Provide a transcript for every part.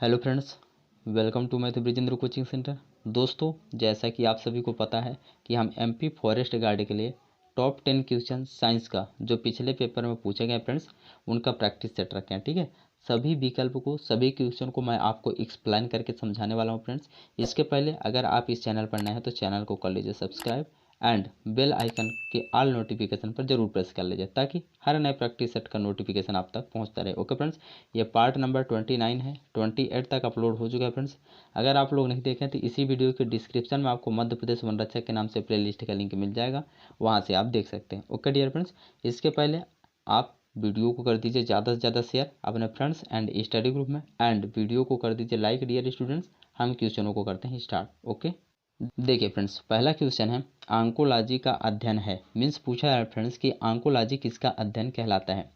Hello friends, welcome to math Brijendra coaching centre. दोस्तों, जैसा कि आप सभी को पता है कि हम एमपी फॉरेस्ट गार्ड के लिए टॉप 10 क्वेश्चन साइंस का जो पिछले पेपर में पूछे गए फ्रेंड्स, उनका प्रैक्टिस सेट रखे हैं। ठीक है, सभी विकल्प को, सभी क्वेश्चन को मैं आपको एक्सप्लेन करके समझाने वाला हूँ फ्रेंड्स। इसके पहले अगर आप इस चैनल पर नए हैं तो चैनल को कर लीजिए सब्सक्राइब एंड बेल आइकन के ऑल नोटिफिकेशन पर जरूर प्रेस कर लीजिए ताकि हर नए प्रैक्टिस सेट का नोटिफिकेशन आप तक पहुंचता रहे। ओके फ्रेंड्स, ये पार्ट नंबर 29 है, 28 तक अपलोड हो चुका है फ्रेंड्स। अगर आप लोग नहीं देखें तो इसी वीडियो के डिस्क्रिप्शन में आपको मध्य प्रदेश वन रक्षक के नाम से प्लेलिस्ट का लिंक मिल जाएगा, वहाँ से आप देख सकते हैं। ओके डियर फ्रेंड्स, इसके पहले आप वीडियो को कर दीजिए ज़्यादा से ज़्यादा शेयर अपने फ्रेंड्स एंड स्टडी ग्रुप में, एंड वीडियो को कर दीजिए लाइक डियर स्टूडेंट्स। हम क्वेश्चनों को करते हैं स्टार्ट। ओके, देखिए फ्रेंड्स, पहला क्वेश्चन है आंकोलॉजी का अध्ययन है। मीन्स पूछा है फ्रेंड्स कि आंकोलॉजी किसका अध्ययन कहलाता है?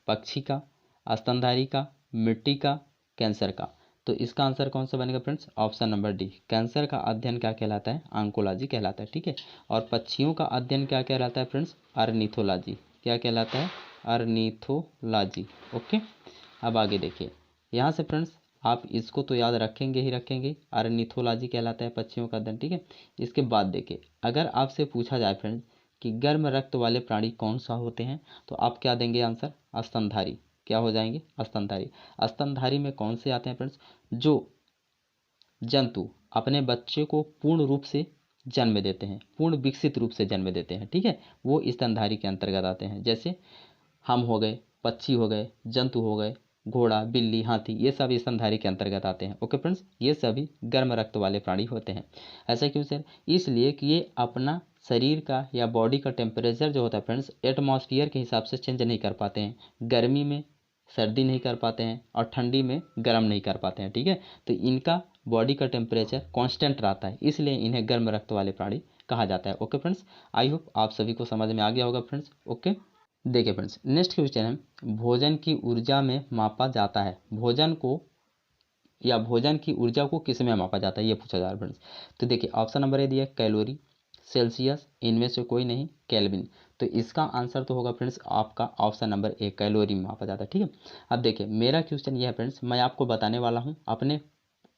पक्षी का, स्तनधारी का, मिट्टी का, कैंसर का। तो इसका आंसर कौन सा बनेगा friends? Option number D, cancer का अध्ययन क्या कहलाता है? आंकोलॉजी कहलाता है। ठीक है, और पक्षियों का अध्ययन क्या कहलाता है फ्रेंड्स? अर्निथोलॉजी। क्या कहलाता है? अर्निथोलॉजी। ओके, अब आगे देखिए, यहाँ से फ्रेंड्स आप इसको तो याद रखेंगे ही रखेंगे, अर्निथोलॉजी कहलाता है पक्षियों का अध्ययन। ठीक है, इसके बाद देखिए, अगर आपसे पूछा जाए फ्रेंड्स कि गर्म रक्त वाले प्राणी कौन सा होते हैं, तो आप क्या देंगे आंसर? स्तनधारी। क्या हो जाएंगे? स्तनधारी। स्तनधारी में कौन से आते हैं फ्रेंड्स? जो जंतु अपने बच्चे को पूर्ण रूप से जन्म देते हैं, पूर्ण विकसित रूप से जन्म देते हैं। ठीक है, वो स्तनधारी के अंतर्गत आते हैं। जैसे हम हो गए, पक्षी हो गए, जंतु हो गए, घोड़ा, बिल्ली, हाथी, ये सब स्तनधारी के अंतर्गत आते हैं। ओके फ्रेंड्स, ये सभी गर्म रक्त वाले प्राणी होते हैं। ऐसा क्यों सर? इसलिए कि ये अपना शरीर का या बॉडी का टेम्परेचर जो होता है फ्रेंड्स, एटमॉस्फेयर के हिसाब से चेंज नहीं कर पाते हैं। गर्मी में सर्दी नहीं कर पाते हैं और ठंडी में गर्म नहीं कर पाते हैं। ठीक है, तो इनका बॉडी का टेम्परेचर कांस्टेंट रहता है, इसलिए इन्हें गर्म रक्त वाले प्राणी कहा जाता है। ओके फ्रेंड्स, आई होप आप सभी को समझ में आ गया होगा फ्रेंड्स। ओके, देखिए फ्रेंड्स, नेक्स्ट क्वेश्चन है भोजन की ऊर्जा में मापा जाता है। भोजन को या भोजन की ऊर्जा को किस में मापा जाता है, ये पूछा जा रहा है फ्रेंड्स। तो देखिए, ऑप्शन नंबर ए दिया कैलोरी, सेल्सियस, इनमें से कोई नहीं, केल्विन। तो इसका आंसर तो होगा फ्रेंड्स आपका ऑप्शन नंबर ए, कैलोरी में मापा जाता है। ठीक है, अब देखिए मेरा क्वेश्चन ये है फ्रेंड्स, मैं आपको बताने वाला हूँ, अपने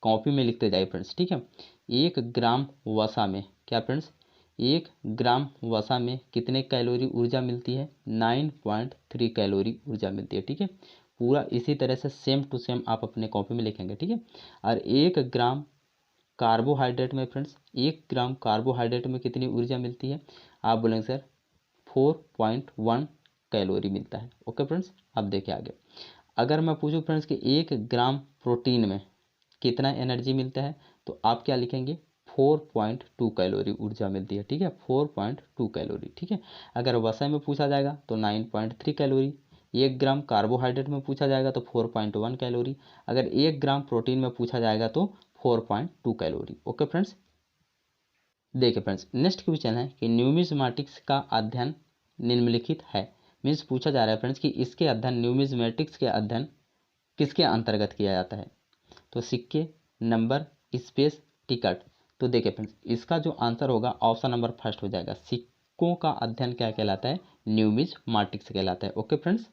कॉपी में लिखते जाइए फ्रेंड्स। ठीक है, 1 ग्राम वसा में, क्या फ्रेंड्स, 1 ग्राम वसा में कितने कैलोरी ऊर्जा मिलती है? 9.3 कैलोरी ऊर्जा मिलती है। ठीक है, पूरा इसी तरह से सेम टू सेम आप अपने कॉपी में लिखेंगे। ठीक है, और 1 ग्राम कार्बोहाइड्रेट में फ्रेंड्स, 1 ग्राम कार्बोहाइड्रेट में कितनी ऊर्जा मिलती है? आप बोलेंगे सर 4.1 कैलोरी मिलता है। ओके फ्रेंड्स, अब देखिए आगे, अगर मैं पूछूं फ्रेंड्स कि 1 ग्राम प्रोटीन में कितना एनर्जी मिलता है, तो आप क्या लिखेंगे? 4.2 कैलोरी ऊर्जा मिलती है। ठीक है, 4.2 कैलोरी। ठीक है, अगर वसा में पूछा जाएगा तो 9.3 कैलोरी, 1 ग्राम कार्बोहाइड्रेट में पूछा जाएगा तो 4.1 कैलोरी, अगर 1 ग्राम प्रोटीन में पूछा जाएगा तो 4.2 कैलोरी। ओके फ्रेंड्स, देखिए फ्रेंड्स, नेक्स्ट क्वेश्चन है कि न्यूमिज्मेटिक्स का अध्ययन निम्नलिखित है। मीन्स पूछा जा रहा है फ्रेंड्स कि इसके अध्ययन, न्यूमिज्मेटिक्स के अध्ययन किसके अंतर्गत किया जाता है? तो सिक्के, नंबर, स्पेस, टिकट। तो देखिए फ्रेंड्स, इसका जो आंसर होगा ऑप्शन नंबर फर्स्ट हो जाएगा। सिक्कों का अध्ययन क्या कहलाता है? न्यूमिज्मेटिक्स कहलाता है। ओके फ्रेंड्स,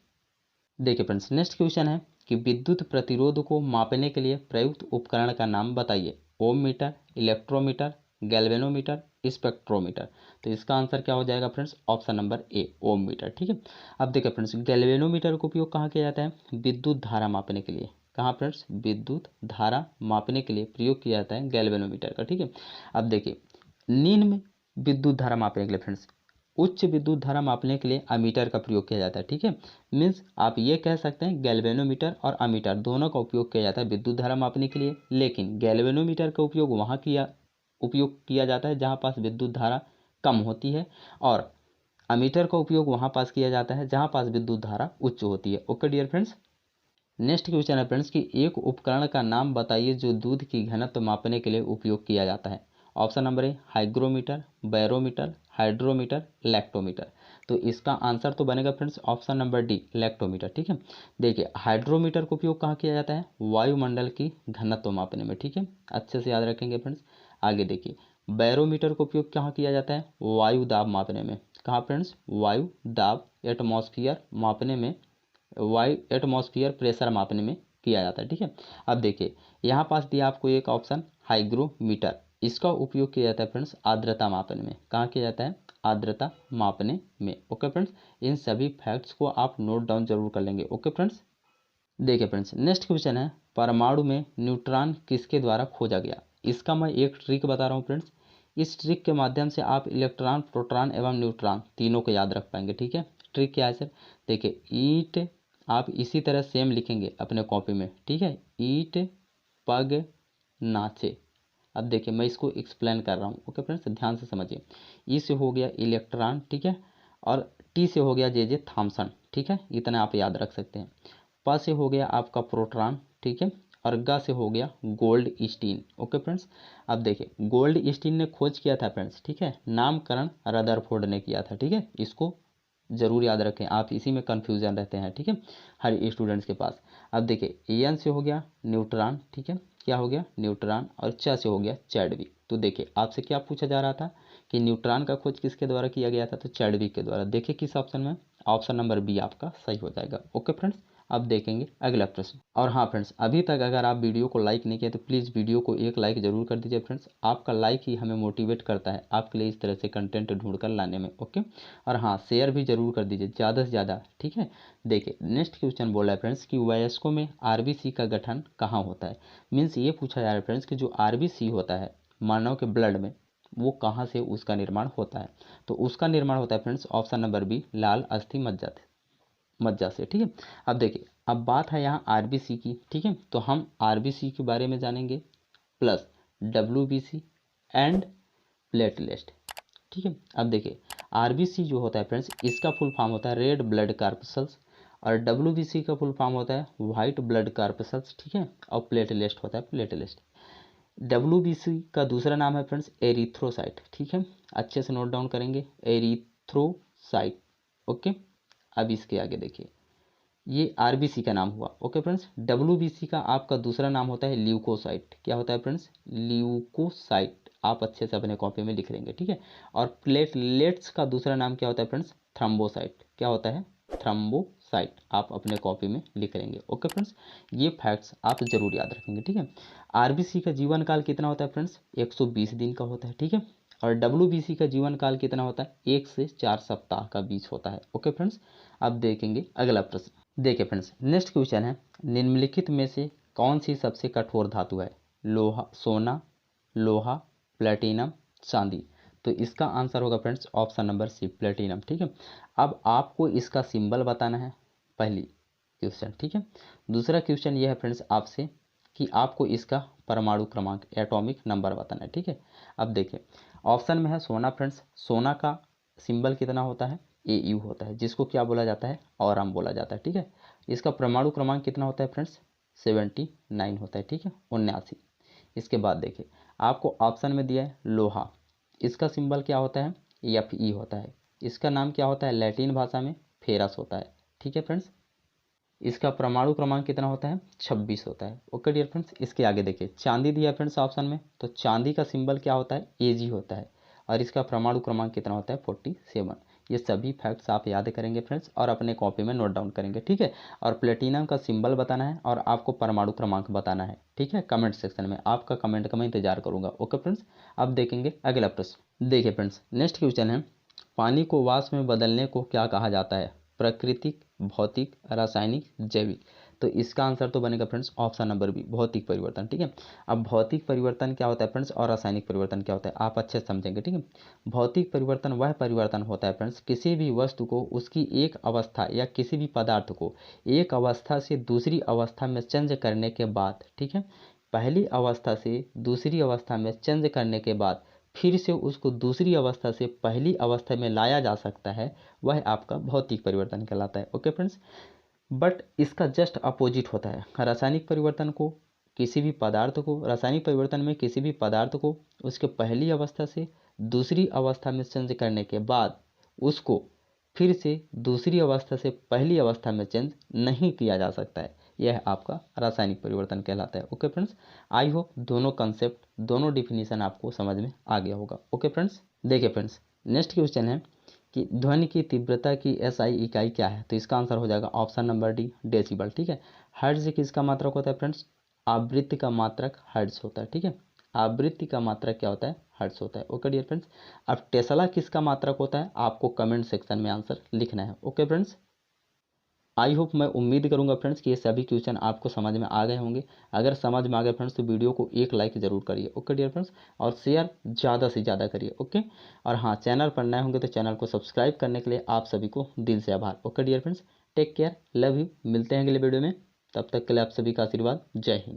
देखिए फ्रेंड्स, नेक्स्ट क्वेश्चन है कि विद्युत प्रतिरोध को मापने के लिए प्रयुक्त उपकरण का नाम बताइए। Ohm meter, electrometer, galvanometer, spectrometer. तो इसका आंसर क्या हो जाएगा friends? Option number A, ohm meter. ठीक है, अब देखिए फ्रेंड्स, गैल्वेनोमीटर का उपयोग कहाँ किया जाता है? विद्युत धारा मापने के लिए। कहाँ फ्रेंड्स? विद्युत धारा मापने के लिए प्रयोग किया जाता है गैल्वेनोमीटर का। ठीक है, अब देखिए, निम्न विद्युत धारा मापने के लिए फ्रेंड्स, उच्च विद्युत धारा मापने के लिए अमीटर का प्रयोग किया जाता है। ठीक है, मीन्स आप ये कह सकते हैं गैल्वेनोमीटर और अमीटर दोनों का उपयोग किया जाता है विद्युत धारा मापने के लिए, लेकिन गैल्वेनोमीटर का उपयोग किया जाता है जहाँ पास विद्युत धारा कम होती है, और अमीटर का उपयोग वहाँ पास किया जाता है जहाँ पास विद्युत धारा उच्च होती है। Okay dear friends, next question है फ्रेंड्स कि एक उपकरण का नाम बताइए जो दूध की घनत्व मापने के लिए उपयोग किया जाता है। ऑप्शन नंबर ए, हाइग्रोमीटर, बैरोमीटर, हाइड्रोमीटर, लैक्टोमीटर। तो इसका आंसर तो बनेगा friends option number D, lactometer. ठीक है, देखिए हाइड्रोमीटर का उपयोग कहाँ किया जाता है? वायुमंडल की घनत्व मापने में। ठीक है, अच्छे से याद रखेंगे फ्रेंड्स। आगे देखिए, बैरोमीटर का उपयोग कहाँ किया जाता है? वायु दाब मापने में। कहाँ फ्रेंड्स? वायु दाब, एटमॉस्फियर मापने में, वायु एटमॉस्फियर प्रेशर मापने में किया जाता है। ठीक है, अब देखिए यहाँ पास दिया आपको एक ऑप्शन हाइग्रोमीटर, इसका उपयोग किया जाता है फ्रेंड्स आर्द्रता मापन में। कहाँ किया जाता है? आर्द्रता मापने में। ओके फ्रेंड्स, इन सभी फैक्ट्स को आप नोट डाउन जरूर कर लेंगे। ओके फ्रेंड्स, देखिए फ्रेंड्स नेक्स्ट क्वेश्चन है, परमाणु में न्यूट्रॉन किसके द्वारा खोजा गया? इसका मैं एक ट्रिक बता रहा हूँ फ्रेंड्स, इस ट्रिक के माध्यम से आप इलेक्ट्रॉन, प्रोटॉन एवं न्यूट्रॉन तीनों को याद रख पाएंगे। ठीक है, ट्रिक क्या है सर? देखिए ईंट आप इसी तरह सेम लिखेंगे अपने कॉपी में। ठीक है, ईंट पग नाचे। अब देखिए मैं इसको एक्सप्लेन कर रहा हूँ। ओके फ्रेंड्स, ध्यान से समझिए। ई से हो गया इलेक्ट्रॉन, ठीक है, और टी से हो गया जे थॉमसन। ठीक है, इतना आप याद रख सकते हैं। प से हो गया आपका प्रोटॉन, ठीक है, और ग से हो गया गोल्ड स्टीन। ओके फ्रेंड्स, अब देखिए गोल्ड स्टीन ने खोज किया था फ्रेंड्स। ठीक है, नामकरण रदरफोर्ड ने किया था। ठीक है, इसको जरूर याद रखें, आप इसी में कंफ्यूजन रहते हैं। ठीक है, हर स्टूडेंट्स के पास। अब देखिए एन से हो गया न्यूट्रॉन, ठीक है, क्या हो गया? न्यूट्रॉन, और च से हो गया चैडविक। तो देखिए आपसे क्या पूछा जा रहा था कि न्यूट्रॉन का खोज किसके द्वारा किया गया था? तो चैडविक के द्वारा। देखिए किस ऑप्शन में? ऑप्शन नंबर बी आपका सही हो जाएगा। ओके फ्रेंड्स, अब देखेंगे अगला प्रश्न। और हाँ फ्रेंड्स, अभी तक अगर आप वीडियो को लाइक नहीं किया तो प्लीज़ वीडियो को एक लाइक जरूर कर दीजिए फ्रेंड्स। आपका लाइक ही हमें मोटिवेट करता है आपके लिए इस तरह से कंटेंट ढूंढ कर लाने में। ओके, और हाँ शेयर भी जरूर कर दीजिए ज़्यादा से ज़्यादा। ठीक है, देखिए नेक्स्ट क्वेश्चन बोला है फ्रेंड्स कि वयस्कों में आरबीसी का गठन कहाँ होता है? मीन्स ये पूछा जा रहा है फ्रेंड्स कि जो आरबीसी होता है मानव के ब्लड में, वो कहाँ से उसका निर्माण होता है? तो उसका निर्माण होता है फ्रेंड्स ऑप्शन नंबर बी, लाल अस्थि मज्जा से। ठीक है, अब देखिए अब बात है यहाँ आरबीसी की। ठीक है, तो हम आरबीसी के बारे में जानेंगे प्लस डब्ल्यूबीसी एंड प्लेटलेट। ठीक है, अब देखिए आरबीसी जो होता है फ्रेंड्स, इसका फुल फॉर्म होता है रेड ब्लड कार्पसल्स, और डब्ल्यूबीसी का फुल फॉर्म होता है वाइट ब्लड कार्पसल्स। ठीक है, और प्लेटलेट होता है प्लेटलेट। डब्ल्यूबीसी का दूसरा नाम है फ्रेंड्स एरिथ्रोसाइट। ठीक है, अच्छे से नोट डाउन करेंगे, एरिथ्रोसाइट। ओके, अब इसके आगे देखिए ये आरबीसी का नाम हुआ। ओके फ्रेंड्स, डब्ल्यूबीसी का आपका दूसरा नाम होता है ल्यूकोसाइट। क्या होता है फ्रेंड्स? ल्यूकोसाइट। आप अच्छे से अपने कॉपी में लिख लेंगे। ठीक है, और प्लेटलेट्स का दूसरा नाम क्या होता है फ्रेंड्स? थ्रम्बोसाइट। क्या होता है? थ्रम्बोसाइट। आप अपने कॉपी में लिख लेंगे। ओके फ्रेंड्स, ये फैक्ट्स आप जरूर याद रखेंगे। ठीक है, आरबीसी का जीवन काल कितना होता है फ्रेंड्स? 120 दिन का होता है। ठीक है, और डब्ल्यूबीसी का जीवन काल कितना होता है? 1 से 4 सप्ताह का बीच होता है। ओके फ्रेंड्स, अब देखेंगे अगला प्रश्न। देखिए फ्रेंड्स नेक्स्ट क्वेश्चन है, निम्नलिखित में से कौन सी सबसे कठोर धातु है? लोहा, सोना, लोहा, प्लेटिनम, चांदी। तो इसका आंसर होगा friends option number C, platinum. ठीक है, अब आपको इसका सिंबल बताना है, पहली क्वेश्चन। ठीक है, दूसरा क्वेश्चन यह है फ्रेंड्स आपसे कि आपको इसका परमाणु क्रमांक, एटॉमिक नंबर बताना है। ठीक है, अब देखिए ऑप्शन में है सोना फ्रेंड्स, सोना का सिंबल कितना होता है? AU होता है, जिसको क्या बोला जाता है? ऑरम बोला जाता है। ठीक है, इसका परमाणु क्रमांक कितना होता है फ्रेंड्स? 79 होता है। ठीक है, 79। इसके बाद देखिए आपको ऑप्शन में दिया है लोहा, इसका सिंबल क्या होता है? FE होता है। इसका नाम क्या होता है लैटिन भाषा में? फेरस होता है। ठीक है फ्रेंड्स, इसका परमाणु क्रमांक कितना होता है? 26 होता है। ओके डियर फ्रेंड्स, इसके आगे देखिए चांदी दिया फ्रेंड्स ऑप्शन में, तो चांदी का सिंबल क्या होता है? AG होता है, और इसका परमाणु क्रमांक कितना होता है? 47। ये सभी फैक्ट्स आप याद करेंगे फ्रेंड्स और अपने कॉपी में नोट डाउन करेंगे। ठीक है, और प्लेटिनम का सिंबल बताना है और आपको परमाणु क्रमांक बताना है। ठीक है, कमेंट सेक्शन में आपका कमेंट का मैं इंतजार करूंगा। ओके फ्रेंड्स, अब देखेंगे अगला प्रश्न। देखिए फ्रेंड्स नेक्स्ट क्वेश्चन है, पानी को वाष्प में बदलने को क्या कहा जाता है? प्राकृतिक, भौतिक, रासायनिक, जैविक। तो इसका आंसर तो बनेगा फ्रेंड्स ऑप्शन नंबर बी, भौतिक परिवर्तन। ठीक है, अब भौतिक परिवर्तन क्या होता है फ्रेंड्स और रासायनिक परिवर्तन क्या होता है आप अच्छे से समझेंगे। ठीक है, भौतिक परिवर्तन वह परिवर्तन होता है फ्रेंड्स किसी भी वस्तु को उसकी एक अवस्था या किसी भी पदार्थ को एक अवस्था से दूसरी अवस्था में चेंज करने के बाद, ठीक है, पहली अवस्था से दूसरी अवस्था में चेंज करने के बाद फिर से उसको दूसरी अवस्था से पहली अवस्था में लाया जा सकता है, वह आपका भौतिक परिवर्तन कहलाता है। ओके फ्रेंड्स, बट इसका जस्ट अपोजिट होता है। रासायनिक परिवर्तन को किसी भी पदार्थ को, रासायनिक परिवर्तन में किसी भी पदार्थ को उसके पहली अवस्था से दूसरी अवस्था में चेंज करने के बाद उसको फिर से दूसरी अवस्था से पहली अवस्था में चेंज नहीं किया जा सकता है, यह आपका रासायनिक परिवर्तन कहलाता है। ओके फ्रेंड्स, आई होप दोनों कंसेप्ट, दोनों डिफिनीशन आपको समझ में आ गया होगा। ओके फ्रेंड्स, देखिए फ्रेंड्स नेक्स्ट क्वेश्चन है कि ध्वनि की तीव्रता की SI इकाई क्या है? तो इसका आंसर हो जाएगा ऑप्शन नंबर डी, डेसिबल। ठीक है, हर्ट्ज किसका मात्रक होता है फ्रेंड्स? आवृत्ति का मात्रक हर्ट्ज होता है। ठीक है, आवृत्ति का मात्रक क्या होता है? हर्ट्ज होता है। Okay dear friends. अब टेस्ला किसका मात्रक होता है? आपको कमेंट सेक्शन में आंसर लिखना है। ओके फ्रेंड्स, आई होप, मैं उम्मीद करूंगा फ्रेंड्स कि ये सभी क्वेश्चन आपको समझ में आ गए होंगे। अगर समझ में आ गए फ्रेंड्स तो वीडियो को एक लाइक जरूर करिए। ओके डियर फ्रेंड्स, और शेयर ज़्यादा से ज़्यादा करिए। ओके, और हाँ, चैनल पर नए होंगे तो चैनल को सब्सक्राइब करने के लिए आप सभी को दिल से आभार। Okay dear friends, take care, love you, मिलते हैं अगले वीडियो में। तब तक के लिए आप सभी का आशीर्वाद। जय हिंद।